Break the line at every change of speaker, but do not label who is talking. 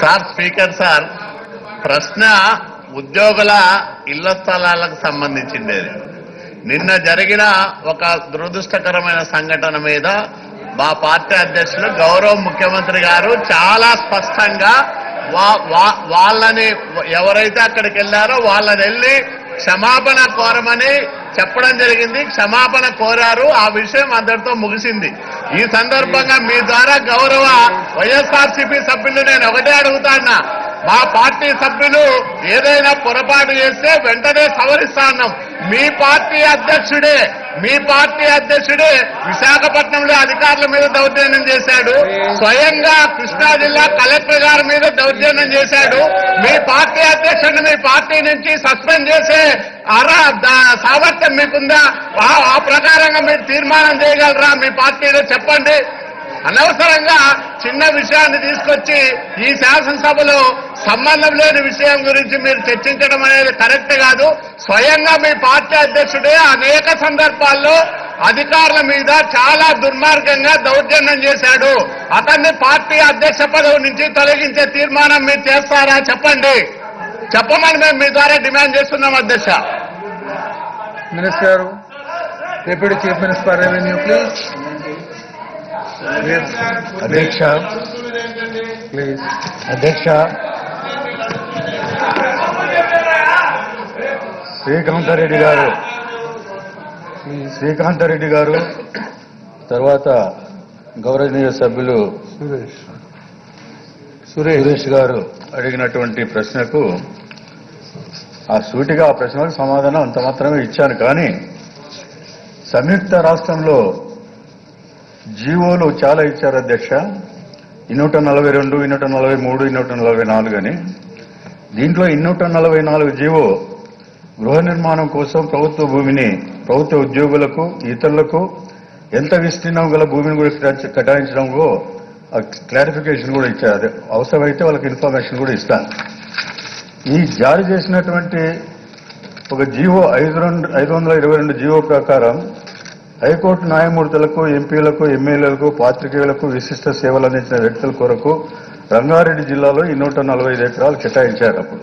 Sir speaker sir, ప్రశ్న ఉద్యోగుల ఇళ్ల స్థలాలకు సంబంధించింది. నిన్న జరిగిన ఒక దురదృష్టకరమైన సంఘటన మీద మా పార్టీ అధ్యక్షులు గౌరవ ముఖ్యమంత్రి గారు చాలా స్పష్టంగా వాళ్ళని ఎవరైతే అక్కడికి వెళ్లారో వాళ్ళని వెళ్ళి క్షమాపణ కోరమని చెప్పడం జరిగింది. క్షమాపణ కోరారు. ఆ విషయం అందరితో ముగిసింది. ఈ సందర్భంగా మీ ద్వారా గౌరవ వైఎస్ఆర్సీపీ సభ్యులు నేను ఒకటే అడుగుతాన్నా, మా పార్టీ సభ్యులు ఏదైనా పొరపాటు చేస్తే వెంటనే సవరిస్తా ఉన్నాం. మీ పార్టీ అధ్యక్షుడే విశాఖపట్నంలో అధికారుల మీద దౌర్జన్యం చేశాడు. స్వయంగా కృష్ణా జిల్లా కలెక్టర్ గారి మీద దౌర్జన్యం చేశాడు. మీ పార్టీ అధ్యక్షుడిని మీ పార్టీ నుంచి సస్పెండ్ చేసే సామర్థ్యం మీకుందా? ఆ ప్రకారంగా మీరు తీర్మానం చేయగలరా? మీ పార్టీలో చెప్పండి. అనవసరంగా చిన్న విషయాన్ని తీసుకొచ్చి ఈ శాసనసభలో సంబంధం లేని విషయం గురించి మీరు చర్చించడం అనేది కరెక్ట్ కాదు. స్వయంగా మీ పార్టీ అధ్యక్షుడే అనేక సందర్భాల్లో అధికారుల మీద చాలా దుర్మార్గంగా దౌర్జన్యం చేశాడు. అతన్ని పార్టీ అధ్యక్ష పదవి నుంచి తొలగించే తీర్మానం మీరు చేస్తారా? చెప్పమని మేము మీ ద్వారా డిమాండ్ చేస్తున్నాం. అధ్యక్ష.
మినిస్టర్ గారు, deputy chief minister revenue please.
అధ్యక్ష
ప్లీజ్.
అధ్యక్ష శ్రీకాంతారెడ్డి గారు తర్వాత గౌరవనీయ సభ్యులు సురేష్ గారు అడిగినటువంటి ప్రశ్నకు సూటిగా ఆ ప్రశ్నకు సమాధానం అంత మాత్రమే ఇచ్చాను. కానీ సంయుక్త రాష్ట్రంలో జీవోలు చాలా ఇచ్చారు అధ్యక్ష. 242, 243, 244 అని. దీంట్లో 244 జీవో గృహ నిర్మాణం కోసం ప్రభుత్వ భూమిని ప్రభుత్వ ఉద్యోగులకు ఇతరులకు ఎంత విస్తీర్ణం గల భూమిని కూడా కేటాయించడంలో క్లారిఫికేషన్ కూడా ఇచ్చారు. అవసరమైతే వాళ్ళకి ఇన్ఫర్మేషన్ కూడా ఇస్తాను. ఈ జారీ చేసినటువంటి ఒక జీవో 522 జీవో ప్రకారం హైకోర్టు న్యాయమూర్తులకు, ఎంపీలకు, ఎమ్మెల్యేలకు, పాత్రికేయులకు విశిష్ట సేవలు అందించిన వ్యక్తుల కొరకు రంగారెడ్డి జిల్లాలో 145 ఎకరాలు కేటాయించారు. అప్పుడు